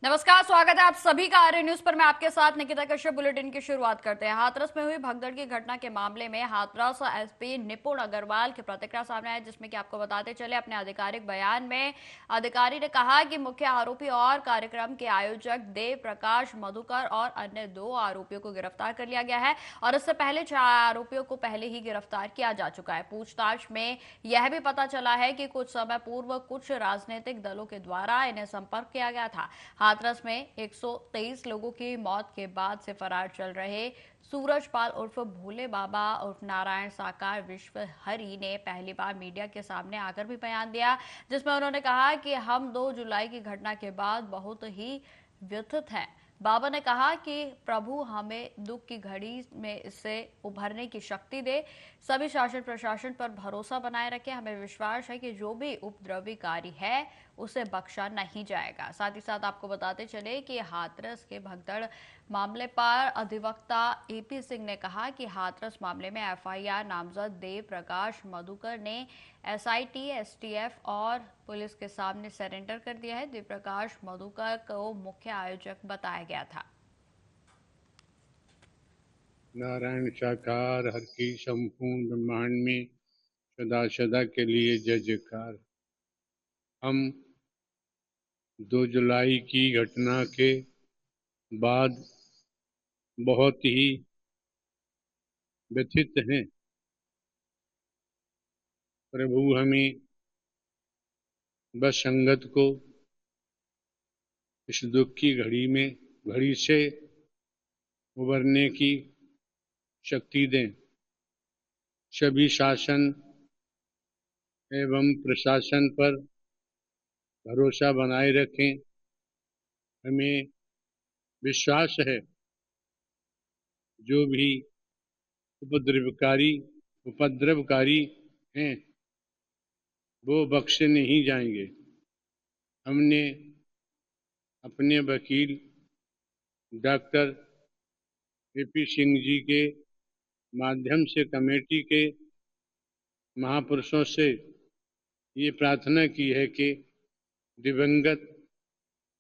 नमस्कार, स्वागत है आप सभी का आर्य न्यूज पर। मैं आपके साथ निकिता कश्यप। बुलेटिन की शुरुआत करते हैं। हाथरस में हुई भगदड़ की घटना के मामले में हाथरस एसपी निपुण अग्रवाल की प्रतिक्रिया सामने आई, जिसमें कि आपको बताते चले अपने आधिकारिक बयान में अधिकारी ने कहा कि मुख्य आरोपी और कार्यक्रम के आयोजक देव प्रकाश मधुकर और अन्य 2 आरोपियों को गिरफ्तार कर लिया गया है और इससे पहले 4 आरोपियों को पहले ही गिरफ्तार किया जा चुका है। पूछताछ में यह भी पता चला है कि कुछ समय पूर्व कुछ राजनीतिक दलों के द्वारा इन्हें संपर्क किया गया था। हाथरस में 123 लोगों की मौत के बाद से फरार चल रहे सूरजपाल उर्फ भोले बाबा उर्फ नारायण साकार विश्व हरि ने पहली बार मीडिया के सामने आकर भी बयान दिया, जिसमें उन्होंने कहा कि हम 2 जुलाई की घटना के बाद बहुत ही व्यथित हैं। बाबा ने कहा कि प्रभु हमें दुख की घड़ी में इससे उभरने की शक्ति दे। सभी शासन प्रशासन पर भरोसा बनाए रखें। हमें विश्वास है कि जो भी उपद्रवीकारी है उसे बख्शा नहीं जाएगा। साथ ही साथ आपको बताते चले कि हाथरस के भगदड़ मामले पर अधिवक्ता एपी सिंह ने कहा कि हाथरस मामले में एफआईआर नामजद देव प्रकाश मधुकर ने एसआईटी, एसटीएफ और पुलिस के सामने सरेंडर कर दिया है। देव प्रकाश मधुकर को मुख्य आयोजक बताया गया था। नारायण साकार हर की संपूर्ण ब्रह्मांड में सदा सदा के लिए जय जयकार। हम 2 जुलाई की घटना के बाद बहुत ही व्यथित हैं। प्रभु हमें बस संगत को इस दुख की घड़ी से उबरने की शक्ति दें। सभी शासन एवं प्रशासन पर भरोसा बनाए रखें। हमें विश्वास है जो भी उपद्रवकारी हैं वो बख्शे नहीं जाएंगे। हमने अपने वकील डॉक्टर एपी सिंह जी के माध्यम से कमेटी के महापुरुषों से ये प्रार्थना की है कि दिवंगत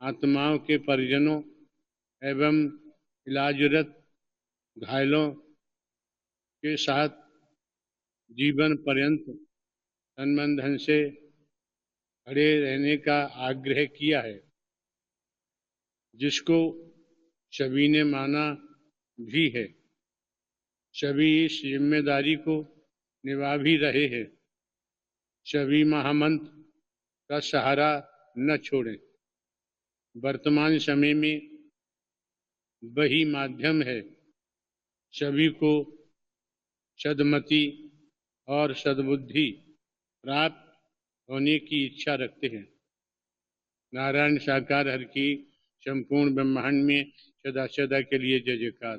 आत्माओं के परिजनों एवं इलाजरत घायलों के साथ जीवन पर्यंत तन धन से खड़े रहने का आग्रह किया है, जिसको सभी ने माना भी है। सभी इस जिम्मेदारी को निभा भी रहे हैं। सभी महामंत्र का सहारा न छोड़ें। वर्तमान समय में वही माध्यम है। सभी को सद्मति और सद्बुद्धि प्राप्त होने की इच्छा रखते हैं। नारायण साकार हर की संपूर्ण ब्रह्मांड में सदा सदा के लिए जय जयकार।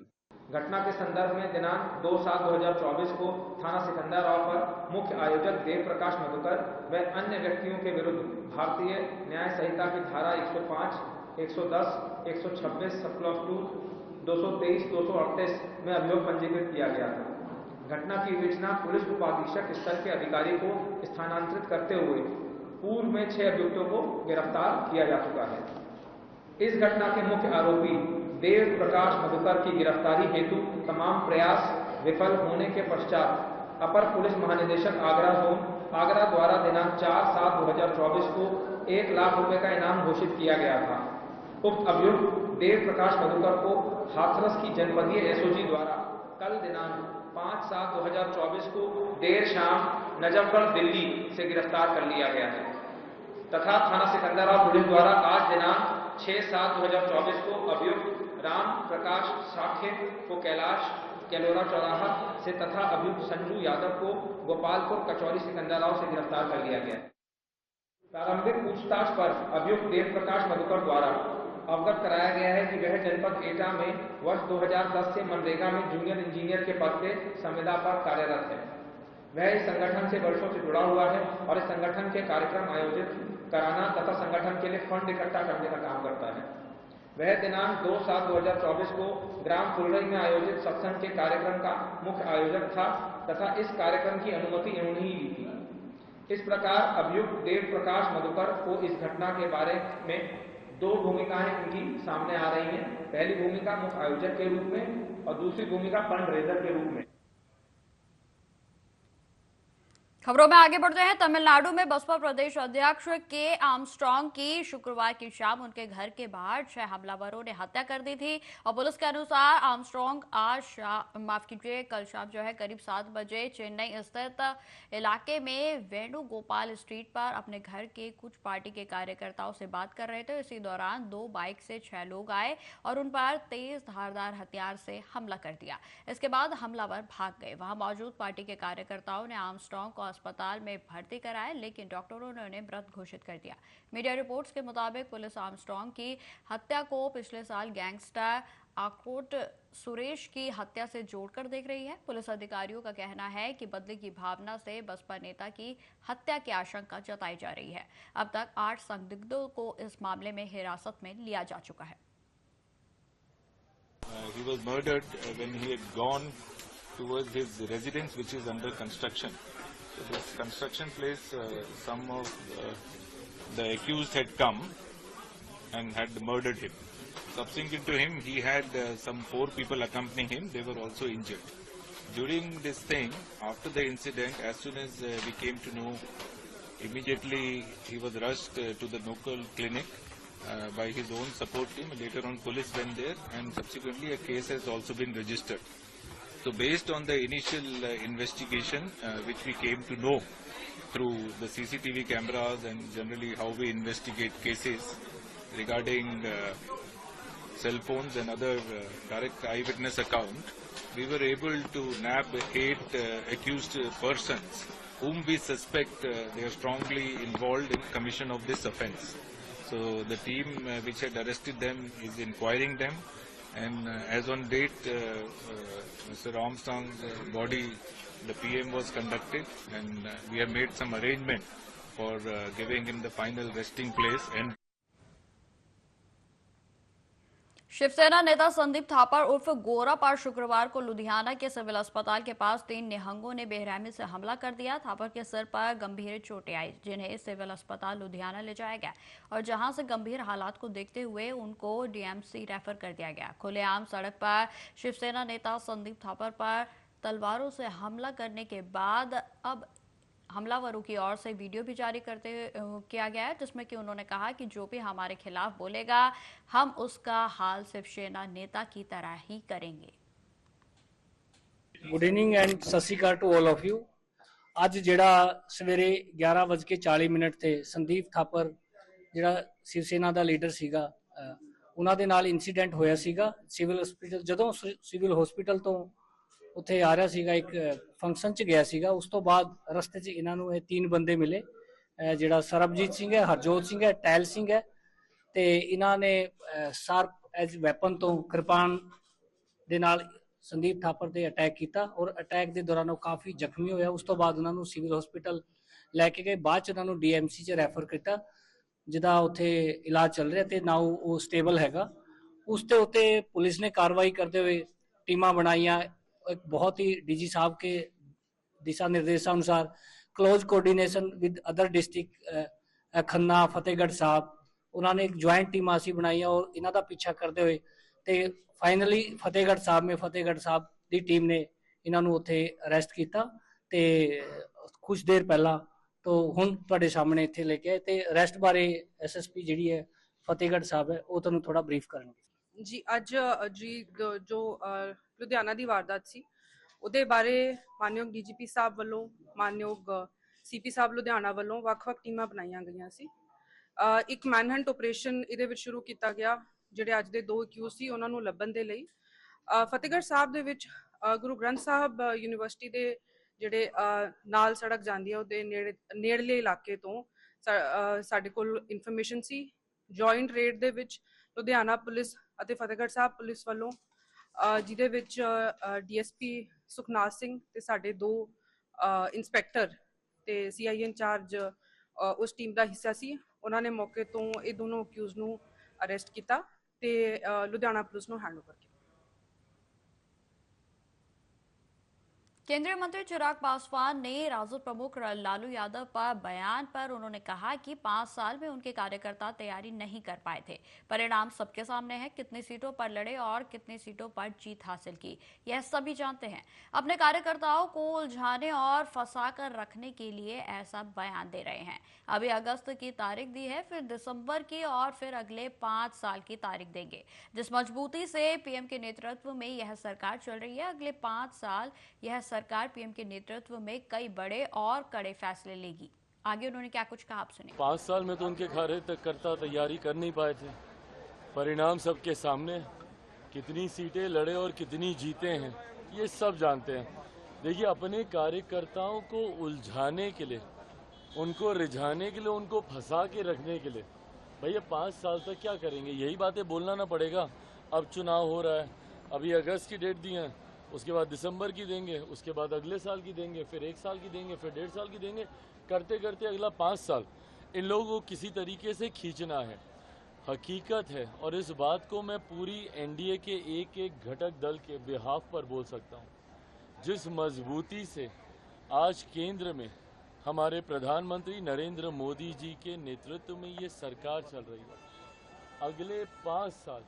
घटना के संदर्भ में दिनांक 2/7/2024 को थाना सिकंदराबाद पर मुख्य आयोजक देव प्रकाश मधुकर व अन्य व्यक्तियों के विरुद्ध भारतीय न्याय संहिता की धारा 105, 110, 126 सब-2, 223, 238 में अभियोग पंजीकृत किया गया था। घटना की विवेचना पुलिस उपाधीक्षक स्तर के अधिकारी को स्थानांतरित करते हुए पूर्व में 6 अभियुक्तों को गिरफ्तार किया जा चुका है। इस घटना के मुख्य आरोपी देव प्रकाश मधुकर की गिरफ्तारी हेतु तमाम प्रयास विफल होने के पश्चात अपर पुलिस महानिदेशक आगरा जोन आगरा द्वारा दिनांक 4/7/2024 को 1 लाख रुपए का इनाम घोषित किया गया था। उक्त अभियुक्त देव प्रकाश मधुकर को हाथरस की जनपदीय एसओजी द्वारा कल दिनांक 5/7/2024 को देर शाम नजफगढ़ दिल्ली से गिरफ्तार कर लिया गया है तथा थाना सिकंदराबाद पुलिस द्वारा आज दिनांक 6/7/2024 को अभियुक्त राम प्रकाश साठे को कैलाश कैलोरा चौराहा से तथा अभियुक्त संजू यादव को गोपालपुर कचौरी सिकंदराबाद से गिरफ्तार कर लिया गया। प्रारंभिक पूछताछ पर अभियुक्त देव प्रकाश मधुकर द्वारा अवगत कराया गया है कि वह जनपद एटा में वर्ष 2010 से मनरेगा में जूनियर इंजीनियर के पद पे संविदा पर कार्यरत है। वह इस संगठन से वर्षों से जुड़ा हुआ है और इस संगठन के कार्यक्रम आयोजित कराना तथा संगठन के लिए फंड इकट्ठा करने का काम करता है। वह दिनांक 2/7/2024 को ग्राम फुलरई में आयोजित सत्संग के कार्यक्रम का मुख्य आयोजक था तथा इस कार्यक्रम की अनुमति इन्होंने ही ली थी। इस प्रकार अभियुक्त देव प्रकाश मधुकर को इस घटना के बारे में दो भूमिकाएं उनकी सामने आ रही हैं। पहली भूमिका मुख्य आयोजक के रूप में और दूसरी भूमिका फंड रेजर के रूप में। खबरों में आगे बढ़ते हैं। तमिलनाडु में बसपा प्रदेश अध्यक्ष के आर्मस्ट्रांग की शुक्रवार की शाम उनके घर के बाहर 6 हमलावरों ने हत्या कर दी थी और पुलिस के अनुसार आर्मस्ट्रांग कल शाम करीब 7 बजे चेन्नई स्थित इलाके में वेणुगोपाल स्ट्रीट पर अपने घर के कुछ पार्टी के कार्यकर्ताओं से बात कर रहे थे। इसी दौरान 2 बाइक से 6 लोग आए और उन पर तेज धारदार हथियार से हमला कर दिया। इसके बाद हमलावर भाग गए। वहां मौजूद पार्टी के कार्यकर्ताओं ने आर्मस्ट्रांग को अस्पताल में भर्ती कराया, लेकिन डॉक्टरों ने उन्हें मृत घोषित कर दिया। मीडिया रिपोर्ट्स के मुताबिक पुलिस आर्मस्ट्रांग की हत्या को पिछले साल गैंगस्टर आकोट सुरेश की हत्या से जोड़कर देख रही है। पुलिस अधिकारियों का कहना है कि बदले की भावना से बसपा नेता की हत्या की आशंका जताई जा रही है। अब तक 8 संदिग्धों को इस मामले में हिरासत में लिया जा चुका है। He was murdered when he had gone towards his residence, which is under construction. So this construction place, some of the accused had come and had murdered him. Subsequent to him, he had some 4 people accompanying him. They were also injured. During this thing, after the incident, as soon as we came to know, immediately he was rushed to the local clinic by his own support team. Later on, police went there, and subsequently a case has also been registered. So based on the initial investigation, which we came to know through the CCTV cameras and generally how we investigate cases regarding cell phones and other direct eyewitness account, we were able to nab 8 accused persons whom we suspect they are strongly involved in commission of this offence. So the team which had arrested them is inquiring them, and as on date, Mr. Armstrong's body, the PM was conducted, and we have made some arrangement for giving him the final resting place. And Shiv Sena नेता संदीप थापर उर्फ गोरा पर शुक्रवार को लुधियाना के civil अस्पताल के पास 3 निहंगों ने बेरहमी से हमला कर दिया। थापर के सिर पर गंभीर चोटें आई, जिन्हें सिविल अस्पताल लुधियाना ले जाया गया और जहां से गंभीर हालात को देखते हुए उनको डीएमसी रेफर कर दिया गया। खुलेआम सड़क पर शिवसेना नेता संदीप थापर पर तलवारों से हमला करने के बाद अब हमलावरों की ओर से वीडियो भी जारी किया गया है, जिसमें कि उन्होंने कहा कि जो भी हमारे खिलाफ बोलेगा हम उसका हाल शिवसेना नेता की तरह ही करेंगे। गुड इवनिंग एंड सत श्री अकाल टू ऑल ऑफ यू। ਅੱਜ ਜਿਹੜਾ ਸਵੇਰੇ 11:40 ਤੇ ਸੰਦੀਪ ਥਾਪਰ ਜਿਹੜਾ ਸ਼ਿਵ ਸੈਨਾ ਦਾ ਲੀਡਰ ਸੀਗਾ, ਉਹਨਾਂ ਦੇ ਨਾਲ ਇਨਸੀਡੈਂਟ ਹੋਇਆ ਸੀਗਾ ਸਿਵਲ ਹਸਪੀਟਲ। ਜਦੋਂ ਸਿਵਲ ਹਸਪੀਟਲ ਤੋਂ ਉੱਥੇ ਆ ਰਿਹਾ ਸੀਗਾ, ਇੱਕ ਫੰਕਸ਼ਨ 'ਚ ਗਿਆ ਸੀਗਾ, ਉਸ ਤੋਂ ਬਾਅਦ ਰਸਤੇ 'ਚ ਇਹਨਾਂ ਨੂੰ ਇਹ 3 ਬੰਦੇ ਮਿਲੇ, ਜਿਹੜਾ ਸਰਬਜੀਤ ਸਿੰਘ ਹੈ, ਹਰਜੋਤ ਸਿੰਘ ਹੈ, ਟੈਲ ਸਿੰਘ ਹੈ, ਤੇ ਇਹਨਾਂ ਨੇ ਸ਼ਾਰਪ ਐਜ ਵੈਪਨ ਤੋਂ ਕਿਰਪਾਨ ਦੇ ਨਾਲ ਸੰਦੀਪ ਥਾਪਰ ਤੇ ਅਟੈਕ ਕੀਤਾ ਔਰ ਅਟੈਕ ਦੇ ਦੌਰਾਨ ਉਹ ਕਾਫੀ ਜ਼ਖਮੀ ਹੋਇਆ। ਉਸ ਤੋਂ ਬਾਅਦ ਉਹਨਾਂ ਨੂੰ ਸਿਵਲ ਹਸਪੀਟਲ ਲੈ ਕੇ ਗਏ, ਬਾਅਦ 'ਚ ਉਹਨਾਂ ਨੂੰ ਡੀਐਮਸੀ 'ਚ ਰੈਫਰ ਕੀਤਾ, ਜਿਹਦਾ ਉੱਥੇ ਇਲਾਜ ਚੱਲ ਰਿਹਾ ਤੇ ਨਾਓ ਉਹ ਸਟੇਬਲ ਹੈਗਾ। ਉਸ ਦੇ ਉੱਤੇ ਪੁਲਿਸ ਨੇ ਕਾਰਵਾਈ ਕਰਦੇ ਹੋਏ ਟੀਮਾਂ ਬਣਾਈਆਂ। एक बहुत ही डीजी साहब के दिशा निर्देशानुसार close coordination with other district Khanna Fatehgarh Sahib, उन्होंने एक ज्वाइंट टीम असी बनाई और इन्हों का पीछा करते हुए तो फाइनली फतेहगढ़ साहब की टीम ने इन्हों उत्थे अरेस्ट किया ते कुछ देर पहला तो हुण तुहाडे सामने इत्थे लेके आए ते अरेस्ट बारे SSP जी है फतेहगढ़ साहब है वो तुहानूं थोड़ा ब्रीफ करनगे जी। अज जी जो लुधियाना की वारदात सी उहदे बारे मानयोग DGP साहब वालों मानयोग CP साहब लुधियाना वालों ਵੱਖ-ਵੱਖ टीमां बनाईयां गईयां सी। एक मैनहंट ऑपरेशन इहदे विच शुरू किया गया, जिहड़े अज दे 2 अक्यूज सी उहनां नूं लभण दे लई। फतेहगढ़ साहब दे विच गुरु ग्रंथ साहब यूनीवर्सिटी दे जिहड़े नाल सड़क जांदी है उहदे नेड़ले इलाके तो साडे कोल इनफॉर्मेशन सी। जॉइंट रेड दे विच लुधियाना पुलिस ਅਤੇ फतेहगढ़ साहब पुलिस वालों ਜਿਹਦੇ ਵਿੱਚ DSP ਸੁਖਨਾਥ ਸਿੰਘ ਤੇ ਸਾਡੇ 2 ਇੰਸਪੈਕਟਰ ਤੇ CI ਇੰਚਾਰਜ ਉਸ ਟੀਮ ਦਾ ਹਿੱਸਾ ਸੀ। ਉਹਨਾਂ ਨੇ ਮੌਕੇ ਤੋਂ ਇਹ ਦੋਨੋਂ ਅਕਿਊਜ਼ ਨੂੰ ਅਰੈਸਟ ਕੀਤਾ ਤੇ ਲੁਧਿਆਣਾ ਪੁਲਿਸ ਨੂੰ ਹੈਂਡਓਵਰ ਕੀਤਾ। केंद्रीय मंत्री चिराग पासवान ने राजद प्रमुख लालू यादव पर बयान पर उन्होंने कहा कि 5 साल में उनके कार्यकर्ता तैयारी नहीं कर पाए थे। परिणाम सबके सामने है, कितनी सीटों पर लड़े और कितनी सीटों पर जीत हासिल की, यह सभी जानते हैं। अपने कार्यकर्ताओं को उलझाने और फंसाकर रखने के लिए ऐसा बयान दे रहे हैं। अभी अगस्त की तारीख दी है, फिर दिसंबर की और फिर अगले 5 साल की तारीख देंगे। जिस मजबूती से पीएम के नेतृत्व में यह सरकार चल रही है, अगले 5 साल यह सरकार पीएम के नेतृत्व में कई बड़े और कड़े फैसले लेगी। आगे उन्होंने क्या कुछ कहा, आप सुनिए। 5 साल में तो उनके कार्यकर्ता तैयारी कर नहीं पाए थे। परिणाम सबके सामने, कितनी सीटें लड़े और कितनी जीते हैं ये सब जानते हैं। देखिए, अपने कार्यकर्ताओं को उलझाने के लिए, उनको रिझाने के लिए, उनको फंसा के रखने के लिए भैया 5 साल तक क्या करेंगे? यही बातें बोलना ना पड़ेगा। अब चुनाव हो रहा है, अभी अगस्त की डेट दी है, उसके बाद दिसंबर की देंगे, उसके बाद अगले साल की देंगे, फिर 1 साल की देंगे, फिर 1.5 साल की देंगे, करते करते अगला 5 साल इन लोगों को किसी तरीके से खींचना है। हकीकत है, और इस बात को मैं पूरी एनडीए के एक एक घटक दल के बिहाफ पर बोल सकता हूँ। जिस मजबूती से आज केंद्र में हमारे प्रधानमंत्री नरेंद्र मोदी जी के नेतृत्व में ये सरकार चल रही है, अगले 5 साल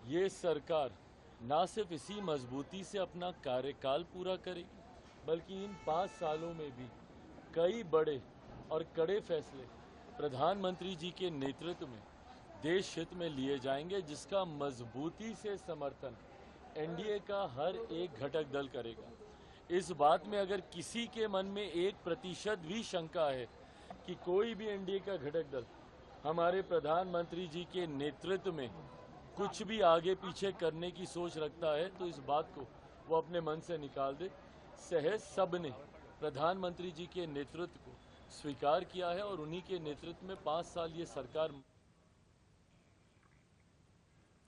ये सरकार ना सिर्फ इसी मजबूती से अपना कार्यकाल पूरा करेगी, बल्कि इन 5 सालों में भी कई बड़े और कड़े फैसले प्रधानमंत्री जी के नेतृत्व में देश हित में लिए जाएंगे, जिसका मजबूती से समर्थन एनडीए का हर एक घटक दल करेगा। इस बात में अगर किसी के मन में 1% भी शंका है कि कोई भी एनडीए का घटक दल हमारे प्रधानमंत्री जी के नेतृत्व में कुछ भी आगे पीछे करने की सोच रखता है, तो इस बात को वो अपने मन से निकाल दे। सहज सबने प्रधानमंत्री जी के नेतृत्व को स्वीकार किया है और उन्हीं के नेतृत्व में 5 साल ये सरकार।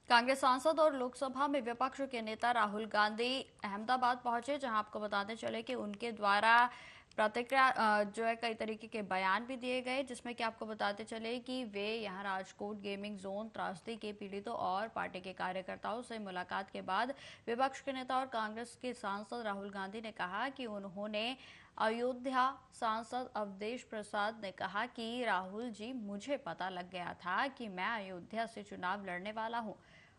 कांग्रेस सांसद और लोकसभा में विपक्ष के नेता राहुल गांधी अहमदाबाद पहुंचे, जहां आपको बताते चले कि उनके द्वारा प्रतिक्रिया जो है कई तरीके के बयान भी दिए गए, जिसमें कि आपको बताते चले कि वे यहां राजकोट गेमिंग जोन त्रासदी के पीड़ितों और पार्टी के कार्यकर्ताओं से मुलाकात के बाद विपक्ष के नेता और कांग्रेस के सांसद राहुल गांधी ने कहा कि उन्होंने अयोध्या सांसद अवधेश प्रसाद ने कहा कि राहुल जी, मुझे पता लग गया था कि मैं अयोध्या से चुनाव लड़ने वाला हूं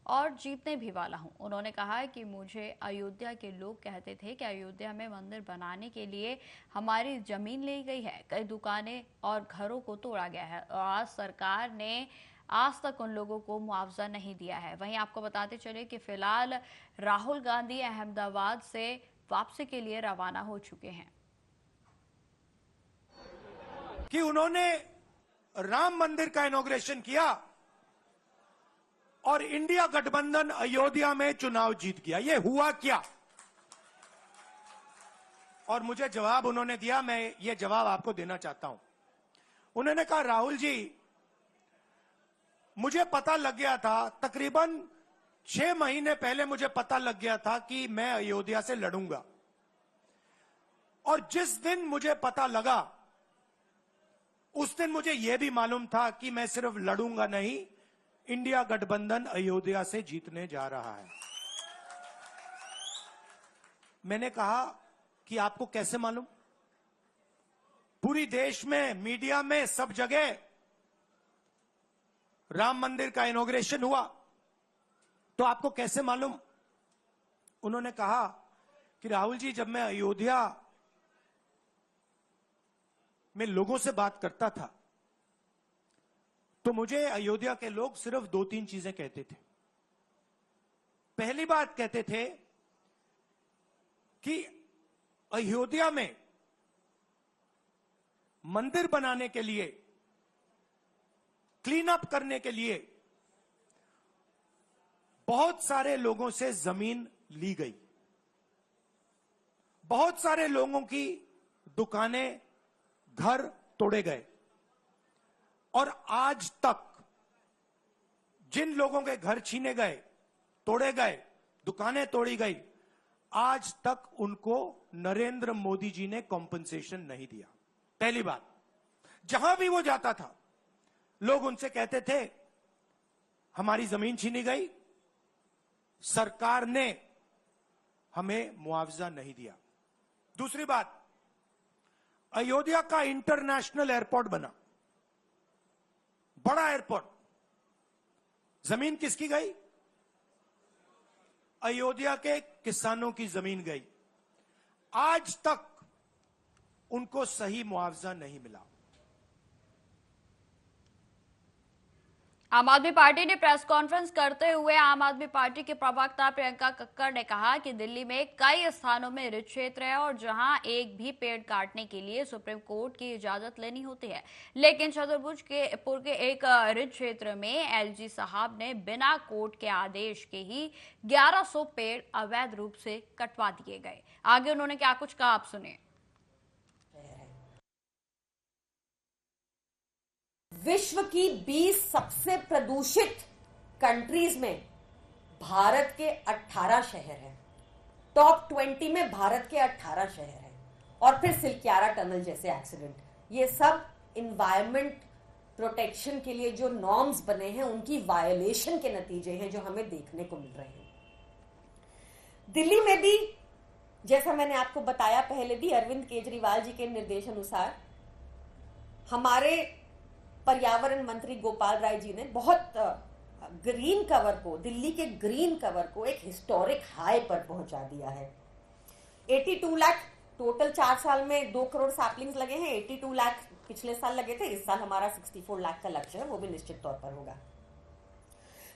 और जीतने भी वाला हूं। उन्होंने कहा कि मुझे अयोध्या के लोग कहते थे कि अयोध्या में मंदिर बनाने के लिए हमारी जमीन ली गई है, कई दुकानें और घरों को तोड़ा गया है और आज सरकार ने आज तक उन लोगों को मुआवजा नहीं दिया है। वहीं आपको बताते चले कि फिलहाल राहुल गांधी अहमदाबाद से वापसी के लिए रवाना हो चुके हैं। कि उन्होंने राम मंदिर का इनॉग्रेशन किया और इंडिया गठबंधन अयोध्या में चुनाव जीत गया। ये हुआ क्या? और मुझे जवाब उन्होंने दिया, मैं ये जवाब आपको देना चाहता हूं। उन्होंने कहा, राहुल जी, मुझे पता लग गया था, तकरीबन 6 महीने पहले मुझे पता लग गया था कि मैं अयोध्या से लड़ूंगा, और जिस दिन मुझे पता लगा उस दिन मुझे यह भी मालूम था कि मैं सिर्फ लड़ूंगा नहीं, इंडिया गठबंधन अयोध्या से जीतने जा रहा है। मैंने कहा कि आपको कैसे मालूम? पूरी देश में, मीडिया में, सब जगह राम मंदिर का इनॉग्रेशन हुआ, तो आपको कैसे मालूम? उन्होंने कहा कि राहुल जी, जब मैं अयोध्या में लोगों से बात करता था तो मुझे अयोध्या के लोग सिर्फ 2-3 चीजें कहते थे। पहली बात कहते थे कि अयोध्या में मंदिर बनाने के लिए, क्लीन अप करने के लिए बहुत सारे लोगों से जमीन ली गई, बहुत सारे लोगों की दुकानें, घर तोड़े गए, और आज तक जिन लोगों के घर छीने गए, तोड़े गए, दुकानें तोड़ी गई, आज तक उनको नरेंद्र मोदी जी ने कॉम्पनसेशन नहीं दिया। पहली बात, जहां भी वो जाता था लोग उनसे कहते थे हमारी जमीन छीनी गई, सरकार ने हमें मुआवजा नहीं दिया। दूसरी बात, अयोध्या का इंटरनेशनल एयरपोर्ट बना, बड़ा एयरपोर्ट, जमीन किसकी गई? अयोध्या के किसानों की जमीन गई। आज तक उनको सही मुआवजा नहीं मिला। आम आदमी पार्टी ने प्रेस कॉन्फ्रेंस करते हुए आम आदमी पार्टी के प्रवक्ता प्रियंका कक्कड़ ने कहा कि दिल्ली में कई स्थानों में रिज क्षेत्र है और जहां एक भी पेड़ काटने के लिए सुप्रीम कोर्ट की इजाजत लेनी होती है, लेकिन छतरपुर के एक रिज क्षेत्र में एलजी साहब ने बिना कोर्ट के आदेश के ही 1100 पेड़ अवैध रूप से कटवा दिए गए। आगे उन्होंने क्या कुछ कहा, आप सुनिए। विश्व की 20 सबसे प्रदूषित कंट्रीज में भारत के 18 शहर हैं। टॉप 20 में भारत के 18 शहर हैं। और फिर सिलक्यारा टनल जैसे एक्सीडेंट, ये सब इन्वायरमेंट प्रोटेक्शन के लिए जो नॉर्म्स बने हैं उनकी वायलेशन के नतीजे हैं जो हमें देखने को मिल रहे हैं। दिल्ली में भी, जैसा मैंने आपको बताया पहले भी, अरविंद केजरीवाल जी के निर्देशानुसार हमारे पर्यावरण मंत्री गोपाल राय जी ने बहुत ग्रीन कवर को, दिल्ली के ग्रीन कवर को एक हिस्टोरिक हाई पर पहुंचा दिया है। 82 लाख टोटल 4 साल में 2 करोड़ सैपलिंग्स लगे हैं। 82 लाख पिछले साल लगे थे, इस साल हमारा 64 लाख का लक्ष्य है, वो भी निश्चित तौर पर होगा।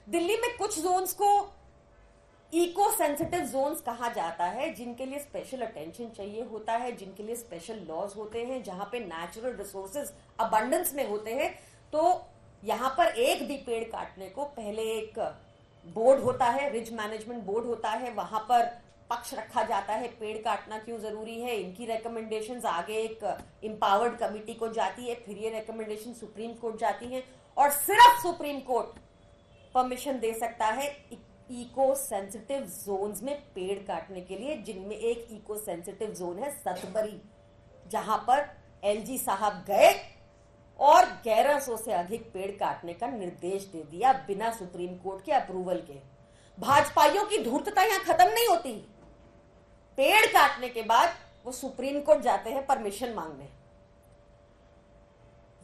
दिल्ली में कुछ जोन्स को इको सेंसिटिव जोन्स कहा जाता है, जिनके लिए स्पेशल अटेंशन चाहिए होता है, जिनके लिए स्पेशल लॉज होते हैं, जहां पे नेचुरल रिसोर्सेज अबंडेंस में होते हैं। तो यहां पर एक भी पेड़ काटने को पहले एक बोर्ड होता है, रिज मैनेजमेंट बोर्ड होता है, वहां पर पक्ष रखा जाता है पेड़ काटना क्यों जरूरी है, इनकी रिकमेंडेशंस आगे एक एम्पावर्ड कमिटी को जाती है, फिर ये रिकमेंडेशन सुप्रीम कोर्ट जाती है और सिर्फ सुप्रीम कोर्ट परमिशन दे सकता है इको सेंसिटिव जोन्स में पेड़ काटने के लिए, जिनमें एक इको सेंसिटिव जोन है सतबरी, जहां पर एलजी साहब गए और 1100 से अधिक पेड़ काटने का निर्देश दे दिया बिना सुप्रीम कोर्ट के अप्रूवल के। भाजपाइयों की धूर्तता यहां खत्म नहीं होती। पेड़ काटने के बाद वो सुप्रीम कोर्ट जाते हैं परमिशन मांगने।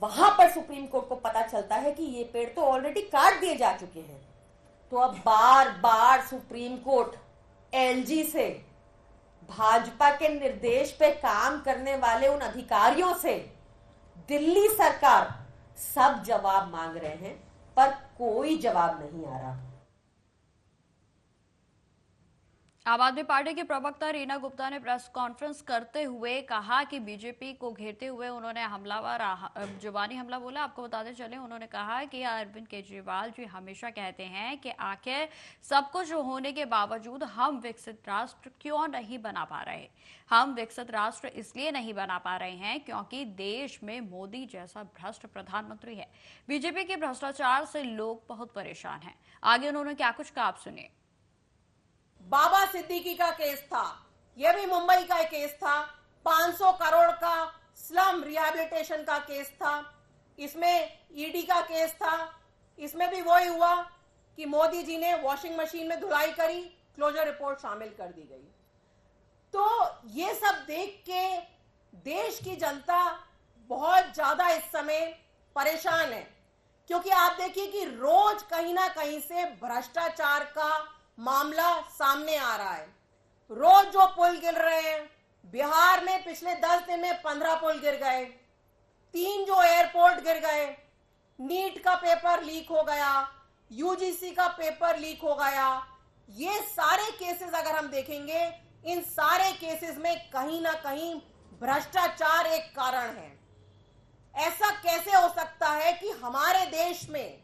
वहां पर सुप्रीम कोर्ट को पता चलता है कि ये पेड़ तो ऑलरेडी काट दिए जा चुके हैं। तो अब बार बार सुप्रीम कोर्ट एलजी से, भाजपा के निर्देश पे काम करने वाले उन अधिकारियों से दिल्ली सरकार सब जवाब मांग रहे हैं, पर कोई जवाब नहीं आ रहा। आम आदमी पार्टी की प्रवक्ता रीना गुप्ता ने प्रेस कॉन्फ्रेंस करते हुए कहा कि बीजेपी को घेरते हुए उन्होंने हमलावर जुबानी हमला बोला। आपको बताते चले, उन्होंने कहा कि अरविंद केजरीवाल जी हमेशा कहते हैं कि आखिर सब कुछ होने के बावजूद हम विकसित राष्ट्र क्यों नहीं बना पा रहे। हम विकसित राष्ट्र इसलिए नहीं बना पा रहे हैं क्योंकि देश में मोदी जैसा भ्रष्ट प्रधानमंत्री है। बीजेपी के भ्रष्टाचार से लोग बहुत परेशान हैं। आगे उन्होंने क्या कुछ कहा, आप सुनिए। बाबा सिद्दीकी का केस था, यह भी मुंबई का एक केस था। 500 करोड़ का स्लम रिहैबिलिटेशन का केस था, इसमें ईडी का केस था। इसमें भी वही हुआ कि मोदी जी ने वॉशिंग मशीन में धुलाई करी, क्लोजर रिपोर्ट शामिल कर दी गई। तो ये सब देख के देश की जनता बहुत ज्यादा इस समय परेशान है, क्योंकि आप देखिए कि रोज कहीं ना कहीं से भ्रष्टाचार का मामला सामने आ रहा है। रोज जो पुल गिर रहे हैं, बिहार में पिछले 10 दिन में 15 पुल गिर गए, 3 जो एयरपोर्ट गिर गए, नीट का पेपर लीक हो गया, यूजीसी का पेपर लीक हो गया। ये सारे केसेस अगर हम देखेंगे, इन सारे केसेस में कहीं ना कहीं भ्रष्टाचार एक कारण है। ऐसा कैसे हो सकता है कि हमारे देश में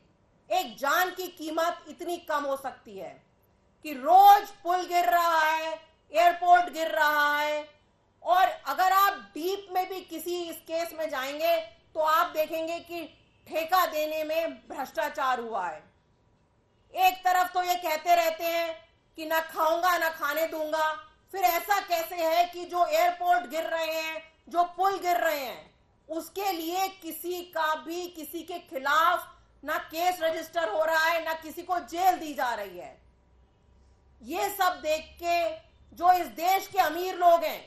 एक जान की कीमत इतनी कम हो सकती है कि रोज पुल गिर रहा है, एयरपोर्ट गिर रहा है, और अगर आप डीप में भी किसी इस केस में जाएंगे तो आप देखेंगे कि ठेका देने में भ्रष्टाचार हुआ है। एक तरफ तो ये कहते रहते हैं कि ना खाऊंगा ना खाने दूंगा, फिर ऐसा कैसे है कि जो एयरपोर्ट गिर रहे हैं, जो पुल गिर रहे हैं, उसके लिए किसी का भी किसी के खिलाफ ना केस रजिस्टर हो रहा है, ना किसी को जेल दी जा रही है। ये सब देख के जो इस देश के अमीर लोग हैं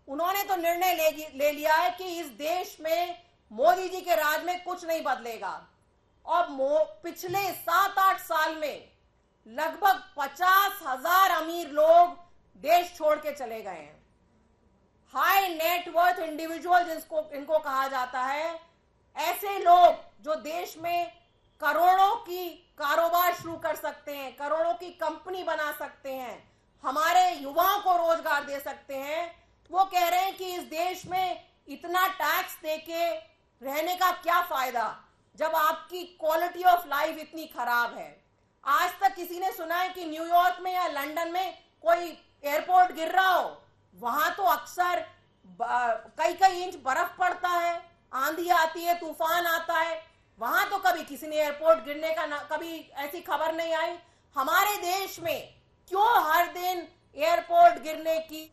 उन्होंने तो निर्णय ले लिया है कि इस देश में मोदी जी के राज में कुछ नहीं बदलेगा। और पिछले 7-8 साल में लगभग 50,000 अमीर लोग देश छोड़ के चले गए हैं। हाई नेटवर्थ इंडिविजुअल जिसको इनको कहा जाता है, ऐसे लोग जो देश में करोड़ों की कारोबार शुरू कर सकते हैं, करोड़ों की कंपनी बना सकते हैं, हमारे युवाओं को रोजगार दे सकते हैं, वो कह रहे हैं कि इस देश में इतना टैक्स देके रहने का क्या फायदा जब आपकी क्वालिटी ऑफ लाइफ इतनी खराब है। आज तक किसी ने सुना है कि न्यूयॉर्क में या लंदन में कोई एयरपोर्ट गिर रहा हो? वहां तो अक्सर कई इंच बर्फ पड़ता है, आंधी आती है, तूफान आता है। वहां तो कभी किसी ने एयरपोर्ट गिरने का कभी ऐसी खबर नहीं आई। हमारे देश में क्यों हर दिन एयरपोर्ट गिरने की।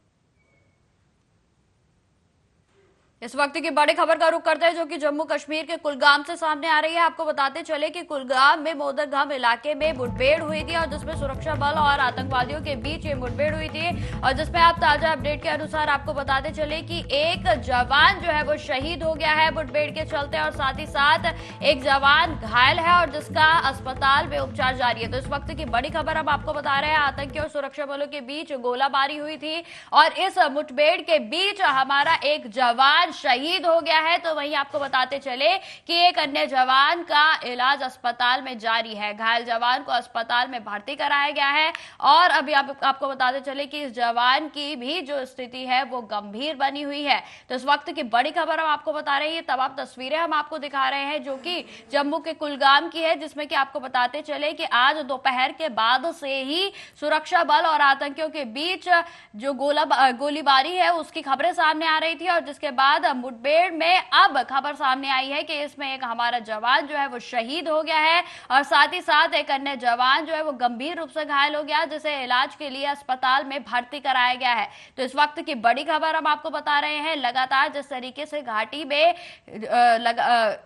इस वक्त की बड़ी खबर का रुख करते हैं जो कि जम्मू कश्मीर के कुलगाम से सामने आ रही है। आपको बताते चले कि कुलगाम में मोदरगाम इलाके में मुठभेड़ हुई थी और जिसमें सुरक्षा बल और आतंकवादियों के बीच ये मुठभेड़ हुई थी और जिसमें आप ताजा अपडेट के अनुसार आपको बताते चले कि एक जवान जो है वो शहीद हो गया है मुठभेड़ के चलते और साथ ही साथ एक जवान घायल है और जिसका अस्पताल में उपचार जारी है। तो इस वक्त की बड़ी खबर हम आपको बता रहे हैं, आतंकी और सुरक्षा बलों के बीच गोलाबारी हुई थी और इस मुठभेड़ के बीच हमारा एक जवान शहीद हो गया है। तो वहीं आपको बताते चले कि एक अन्य जवान का इलाज अस्पताल में जारी है। घायल जवान को अस्पताल में भर्ती कराया गया है और अभी आपको बताते चले कि इस जवान की भी जो स्थिति है वो गंभीर बनी हुई है। तो इस वक्त की बड़ी खबर हम आपको बता रहे हैं, तमाम तस्वीरें हम आपको दिखा रहे हैं जो कि जम्मू के कुलगाम की है, जिसमें कि आपको बताते चले कि आज दोपहर के बाद से ही सुरक्षा बल और आतंकियों के बीच जो गोलीबारी है उसकी खबरें सामने आ रही थी और जिसके बाद मुठभेड़ में अब खबर सामने आई है कि इसमें एक हमारा जवान जो है वो शहीद हो गया है और साथ ही साथ एक अन्य जवान जो है वो गंभीर रूप से घायल हो गया जिसे इलाज के लिए अस्पताल में भर्ती कराया गया है। तो इस वक्त की बड़ी खबर हम आपको बता रहे हैं, लगातार जिस तरीके से घाटी में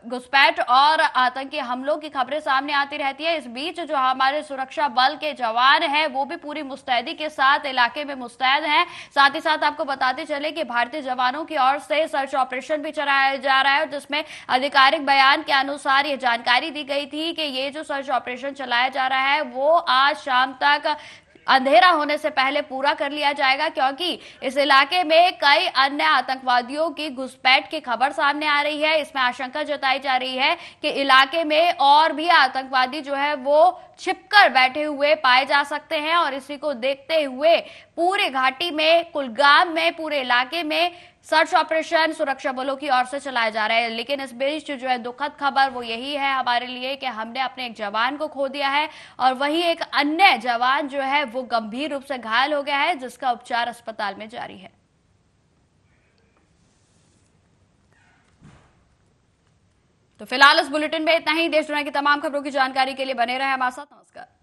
घुसपैठ और आतंकी हमलों की खबरें सामने आती रहती है, इस बीच जो हमारे सुरक्षा बल के जवान हैं वो भी पूरी मुस्तैदी के साथ इलाके में मुस्तैद हैं। साथ ही साथ आपको बताते चले कि भारतीय जवानों की ओर से सर्च ऑपरेशन भी चलाया जा रहा है जिसमें आधिकारिक बयान के अनुसार ये जानकारी दी गई थी कि ये जो सर्च ऑपरेशन चलाया जा रहा है वो आज शाम तक अंधेरा होने से पहले पूरा कर लिया जाएगा, क्योंकि इस इलाके में कई अन्य आतंकवादियों की घुसपैठ की खबर सामने आ रही है। इसमें आशंका जताई जा रही है कि इलाके में और भी आतंकवादी जो है वो छिपकर बैठे हुए पाए जा सकते हैं और इसी को देखते हुए पूरे घाटी में, कुलगाम में, पूरे इलाके में सर्च ऑपरेशन सुरक्षा बलों की ओर से चलाया जा रहा है। लेकिन इस बीच जो है दुखद खबर वो यही है हमारे लिए कि हमने अपने एक जवान को खो दिया है और वहीं एक अन्य जवान जो है वो गंभीर रूप से घायल हो गया है जिसका उपचार अस्पताल में जारी है। तो फिलहाल इस बुलेटिन में इतना ही। देश दुनिया की तमाम खबरों की जानकारी के लिए बने रहे हमारे साथ। नमस्कार।